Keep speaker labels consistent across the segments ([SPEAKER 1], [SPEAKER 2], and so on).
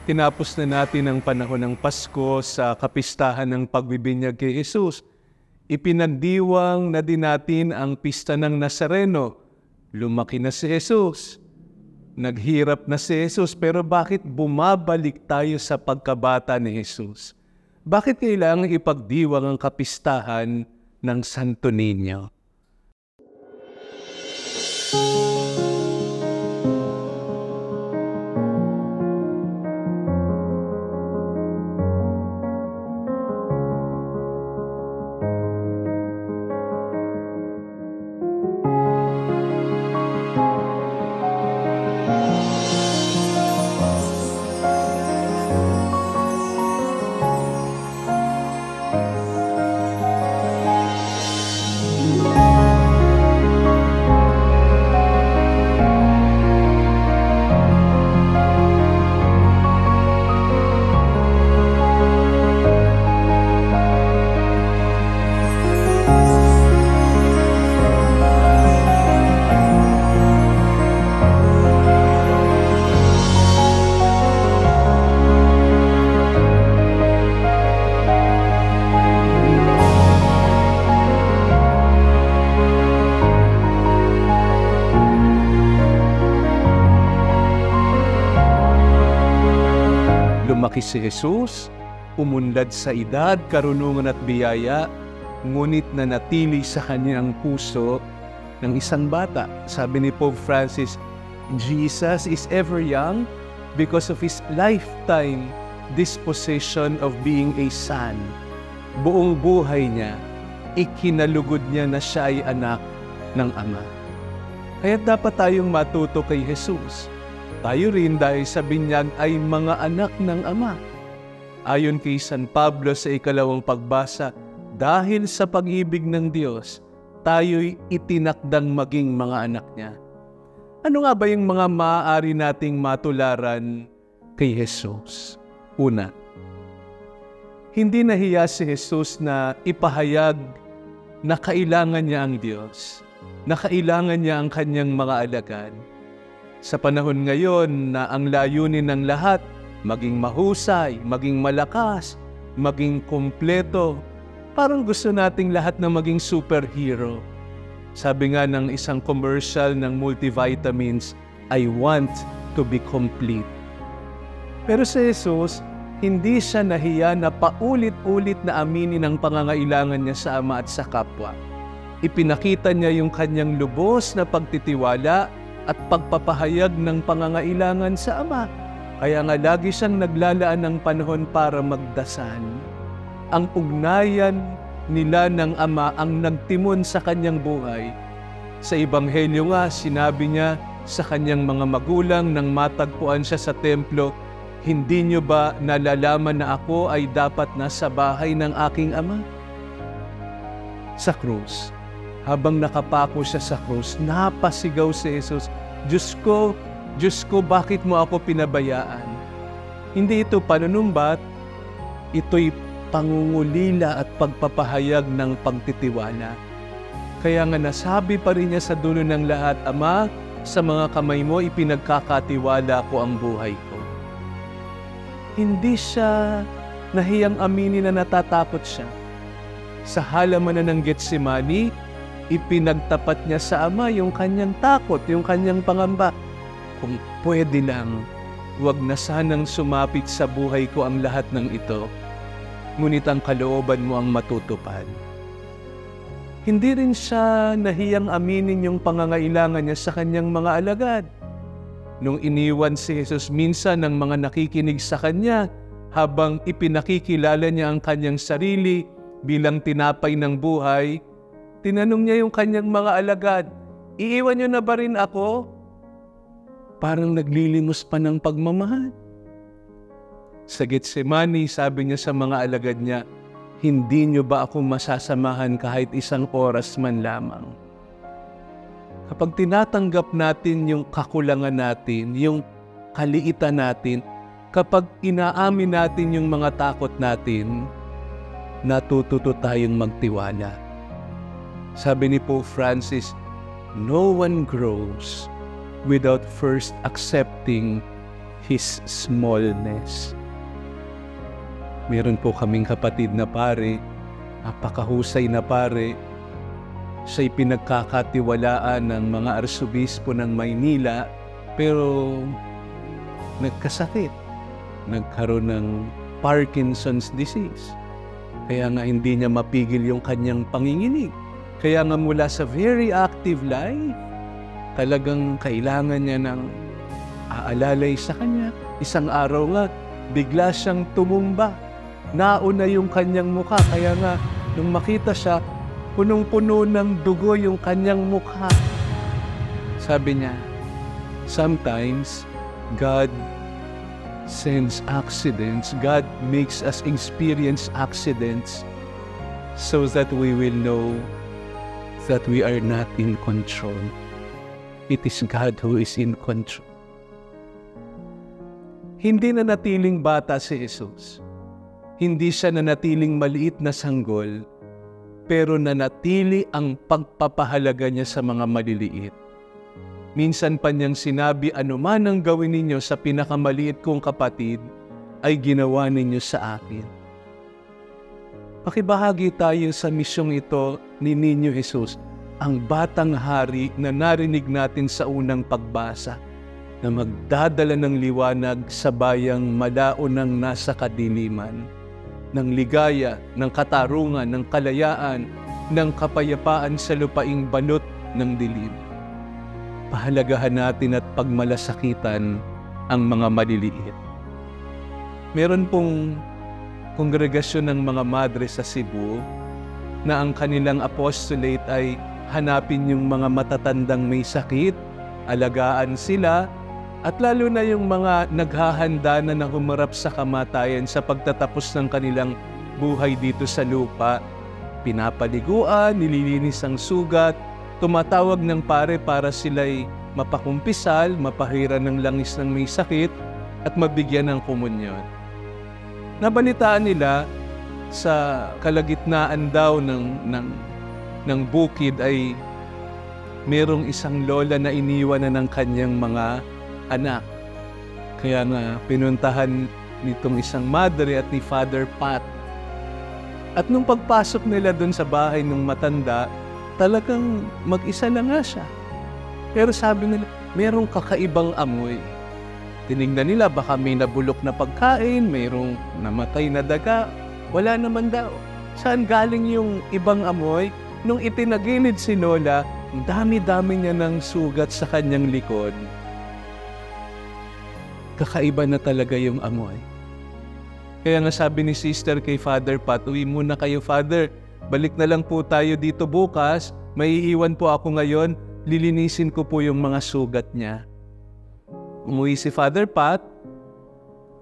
[SPEAKER 1] Tinapos na natin ang panahon ng Pasko sa kapistahan ng pagbibinyag kay Jesus. Ipinagdiwang na din natin ang pista ng Nazareno. Lumaki na si Jesus. Naghirap na si Jesus, pero bakit bumabalik tayo sa pagkabata ni Jesus? Bakit kailangang ipagdiwang ang kapistahan ng Santo Niño? Lumaki si Jesus, umunlad sa edad, karunungan at biyaya, ngunit nanatili sa kanyang puso ng isang bata. Sabi ni Pope Francis, Jesus is ever young because of his lifetime disposition of being a son. Buong buhay niya, ikinalugod niya na siya ay anak ng Ama. Kaya dapat tayong matuto kay Jesus. Tayo rin dahil sa binyag ay mga anak ng Ama. Ayon kay San Pablo sa ikalawang pagbasa, dahil sa pag-ibig ng Diyos, tayo'y itinakdang maging mga anak niya. Ano nga ba yung mga maaari nating matularan kay Jesus? Una, hindi nahiya si Jesus na ipahayag na kailangan niya ang Diyos, na kailangan niya ang kanyang mga alagad. Sa panahon ngayon na ang layunin ng lahat, maging mahusay, maging malakas, maging kumpleto, parang gusto nating lahat na maging superhero. Sabi nga ng isang commercial ng multivitamins, I want to be complete. Pero si Jesus, hindi siya nahiya na paulit-ulit na aminin ang pangangailangan niya sa Ama at sa kapwa. Ipinakita niya yung kanyang lubos na pagtitiwala at pagpapahayag ng pangangailangan sa Ama. Kaya nga lagi siyang naglalaan ng panahon para magdasal. Ang ugnayan nila ng Ama ang nagtimon sa kanyang buhay. Sa Ebanghelyo nga, sinabi niya sa kanyang mga magulang nang matagpuan siya sa templo, hindi niyo ba nalalaman na ako ay dapat nasa bahay ng aking Ama? Sa krus, habang nakapako siya sa krus, napasigaw si Jesus, Diyos ko, bakit mo ako pinabayaan? Hindi ito panunumbat, ito'y pangungulila at pagpapahayag ng pagtitiwala. Kaya nga nasabi pa rin niya sa dulo ng lahat, Ama, sa mga kamay mo ipinagkakatiwala ko ang buhay ko. Hindi siya nahiyang aminin na natatakot siya. Sa halamanan ng Getsemani, ipinagtapat niya sa Ama yung kanyang takot, yung kanyang pangamba. Kung pwede lang, huwag na sanang sumapit sa buhay ko ang lahat ng ito, ngunit ang kalooban mo ang matutupad. Hindi rin siya nahiyang aminin yung pangangailangan niya sa kanyang mga alagad. Nung iniwan si Jesus minsan ng mga nakikinig sa kanya, habang ipinakikilala niya ang kanyang sarili bilang tinapay ng buhay, tinanong niya yung kanyang mga alagad, iiwan niyo na ba rin ako? Parang naglilimos pa ng pagmamahal. Sa Getsemani, sabi niya sa mga alagad niya, hindi niyo ba ako masasamahan kahit isang oras man lamang? Kapag tinatanggap natin yung kakulangan natin, yung kaliitan natin, kapag inaamin natin yung mga takot natin, natututo tayong magtiwala. Sabi ni Pope Francis, no one grows without first accepting His smallness. Meron po kaming kapatid na pare, napakahusay na pare. Siya'y pinagkakatiwalaan ng mga arsobispo ng Maynila, pero nagkasakit. Nagkaroon ng Parkinson's disease. Kaya nga hindi niya mapigil yung kanyang panginginig. Kaya nga mula sa very active life, talagang kailangan niya ng aalalay sa kanya. Isang araw nga, bigla siyang tumumba. Nauna yung kanyang mukha. Kaya nga, nung makita siya, punong-puno ng dugo yung kanyang mukha. Sabi niya, sometimes, God sends accidents. God makes us experience accidents so that we will know that we are not in control. It is God who is in control. Hindi na natiling bata si Jesus. Hindi siya nanatiling maliit na sanggol, pero nanatili ang pagpapahalaga niya sa mga maliliit. Minsan pa niyang sinabi, anuman ang gawin ninyo sa pinakamaliit kong kapatid, ay ginawa ninyo sa akin. Pakibahagi tayo sa misyong ito ni Niño Jesus, ang batang hari na narinig natin sa unang pagbasa, na magdadala ng liwanag sa bayang malaonang nasa kadiliman, ng ligaya, ng katarungan, ng kalayaan, ng kapayapaan sa lupaing balot ng dilim. Pahalagahan natin at pagmalasakitan ang mga maliliit. Meron pong kongregasyon ng mga madre sa Cebu na ang kanilang apostolate ay hanapin yung mga matatandang may sakit, alagaan sila, at lalo na yung mga naghahanda na humarap sa kamatayan sa pagtatapos ng kanilang buhay dito sa lupa. Pinapaliguan, nililinis ang sugat, tumatawag ng pare para sila'y mapakumpisal, mapahiran ng langis ng may sakit, at mabigyan ng komunyon. Nabalitaan nila sa kalagitnaan daw ng bukid ay merong isang lola na iniwan na ng kanyang mga anak. Kaya nga pinuntahan nitong isang madre at ni Father Pat. At nung pagpasok nila doon sa bahay ng matanda, talagang mag-isa na nga siya. Pero sabi nila, merong kakaibang amoy. Tinignan nila, baka may nabulok na pagkain, mayroong namatay na daga. Wala naman daw. Saan galing yung ibang amoy? Nung itinagilid si Lola, ang dami-dami niya ng sugat sa kanyang likod. Kakaiba na talaga yung amoy. Kaya nga sabi ni Sister kay Father Pat, uwi muna kayo, Father. Balik na lang po tayo dito bukas. Maiiwan po ako ngayon. Lilinisin ko po yung mga sugat niya. Umuwi si Father Pat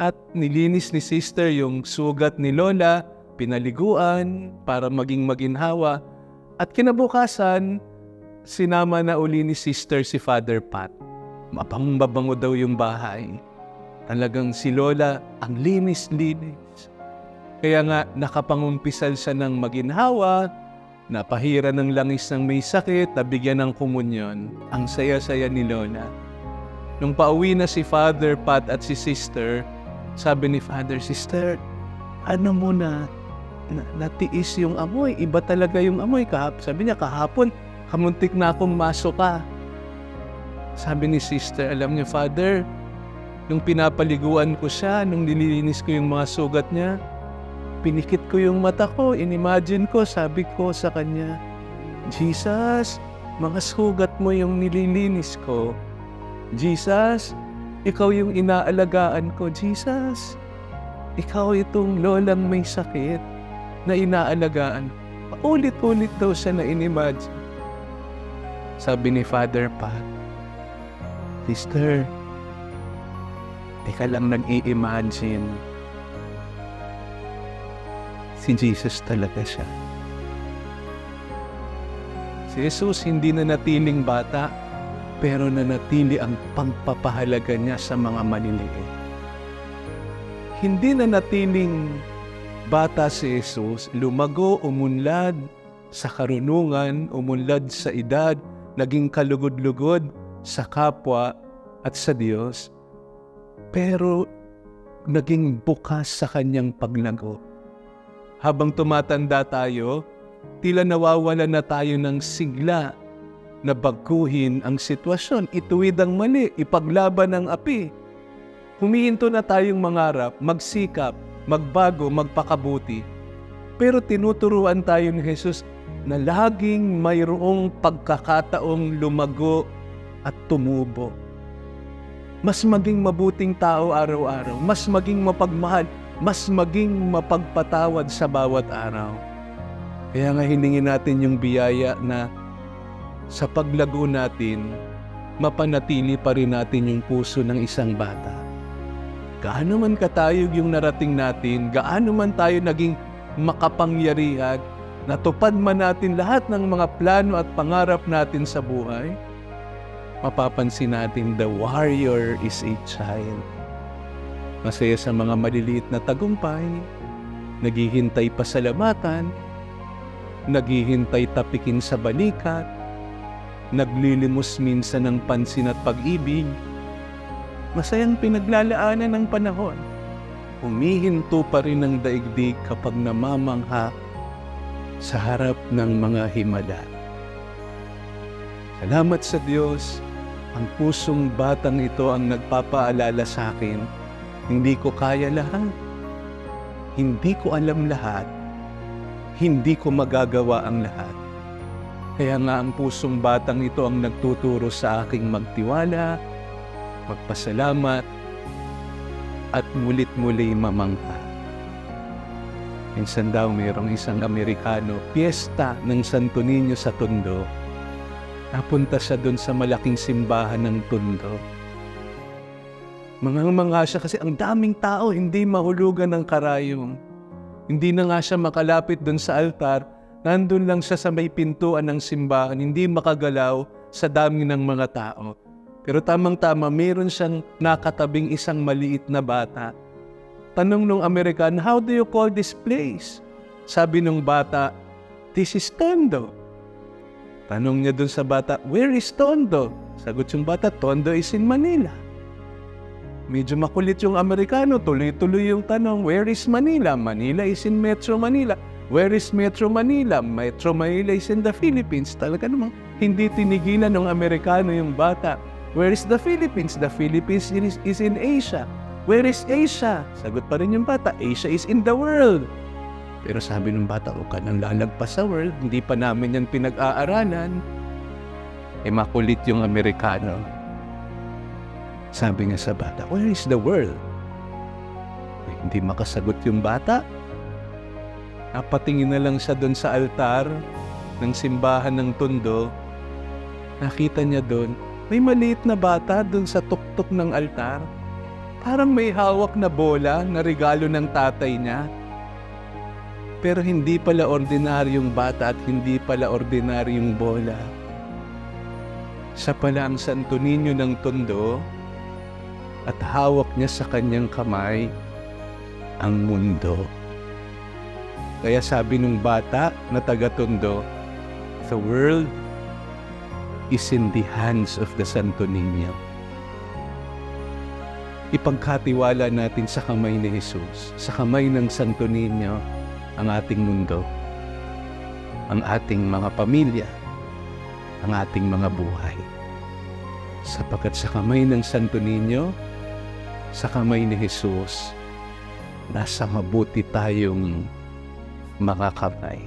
[SPEAKER 1] at nilinis ni Sister yung sugat ni Lola, pinaliguan para maging maginhawa. At kinabukasan, sinama na uli ni Sister si Father Pat. Mapang-babango daw yung bahay. Talagang si Lola ang linis-linis. Kaya nga nakapangumpisal siya ng maginhawa, napahira ng langis ng may sakit, nabigyan ng komunyon. Ang saya-saya ni Lola. Nung pauwi na si Father Pat at si Sister, sabi ni Father, Sister, ano mo na, natiis yung amoy. Iba talaga yung amoy. Sabi niya, kahapon, kamuntik na akong masuka. Sabi ni Sister, alam niyo, Father, nung pinapaliguan ko siya, nung nililinis ko yung mga sugat niya, pinikit ko yung mata ko, inimagine ko, sabi ko sa kanya, Jesus, mga sugat mo yung nililinis ko. Jesus, ikaw yung inaalagaan ko. Jesus, ikaw itong lolang may sakit na inaalagaan. Ulit-ulit daw siya na inimagine. Sabi ni Father Pat, Sister, ika lang nag-i-imagine. Si Jesus talaga siya. Si Jesus hindi na natiling bata, pero nanatili ang pagpapahalaga niya sa mga maliliit. Hindi na natiling bata si Jesus, lumago, umunlad sa karunungan, umunlad sa edad, naging kalugod-lugod sa kapwa at sa Diyos. pero naging bukas sa kanyang paglago. Habang tumatanda tayo, tila nawawala na tayo ng sigla na baguhin ang sitwasyon, ituwid ang mali, ipaglaban ang api. Humihinto na tayong mangarap, magsikap, magbago, magpakabuti. Pero tinuturuan tayo ni Jesus na laging mayroong pagkakataong lumago at tumubo. Mas maging mabuting tao araw-araw, mas maging mapagmahal, mas maging mapagpatawad sa bawat araw. Kaya nga hiningin natin yung biyaya na sa paglago natin, mapanatili pa rin natin yung puso ng isang bata. Gaano man katayog yung narating natin, gaano man tayo naging makapangyarihan, natupad man natin lahat ng mga plano at pangarap natin sa buhay, mapapansin natin the warrior is a child. Masaya sa mga maliliit na tagumpay, naghihintay pasalamatan, naghihintay tapikin sa balikat, naglilimos minsan ng pansin at pag-ibig. Masayang pinaglalaanan ng panahon. Humihinto pa rin ang daigdig kapag namamangha sa harap ng mga himala. Salamat sa Diyos, ang pusong batang ito ang nagpapaalala sa akin, hindi ko kaya lahat, hindi ko alam lahat, hindi ko magagawa ang lahat. Kaya nga ang pusong batang ito ang nagtuturo sa aking magtiwala, magpasalamat, at mulit-muli mamangha. Minsan daw mayroong isang Amerikano, piyesta ng Santo Niño sa Tondo. Napunta siya doon sa malaking simbahan ng Tondo. Manganga siya kasi ang daming tao, hindi mahulugan ng karayom. Hindi na nga siya makalapit doon sa altar, nandun lang siya sa may pintuan ng simbahan, hindi makagalaw sa dami ng mga tao. Pero tamang-tama, meron siyang nakatabing isang maliit na bata. Tanong nung American, how do you call this place? Sabi nung bata, this is Tondo. Tanong niya dun sa bata, where is Tondo? Sagot yung bata, Tondo is in Manila. Medyo makulit yung Amerikano, tuloy-tuloy yung tanong, where is Manila? Manila is in Metro Manila. Where is Metro Manila? Metro Manila is in the Philippines. Talaga namang hindi tinigilan ng Amerikano yung bata. Where is the Philippines? The Philippines is in Asia. Where is Asia? Sagot pa rin yung bata, Asia is in the world. Pero sabi ng bata, huwag ka nang lalagpas sa world, hindi pa namin yan pinag-aaralan. Makulit yung Amerikano. Sabi nga sa bata, where is the world? Hindi makasagot yung bata. Napatingin na lang siya doon sa altar ng simbahan ng Tondo. Nakita niya doon, may maliit na bata doon sa tuktok ng altar. Parang may hawak na bola na regalo ng tatay niya. Pero hindi pala ordinaryong bata at hindi pala ordinaryong bola. Siya pala ang Santo Niño ng Tondo at hawak niya sa kanyang kamay ang mundo. Kaya sabi nung bata na taga-Tondo, the world is in the hands of the Santo Niño. Ipagkatiwala natin sa kamay ni Jesus, sa kamay ng Santo Niño, ang ating mundo, ang ating mga pamilya, ang ating mga buhay. Sapagkat sa kamay ng Santo Niño, sa kamay ni Jesus, nasa mabuti tayong mga kamay.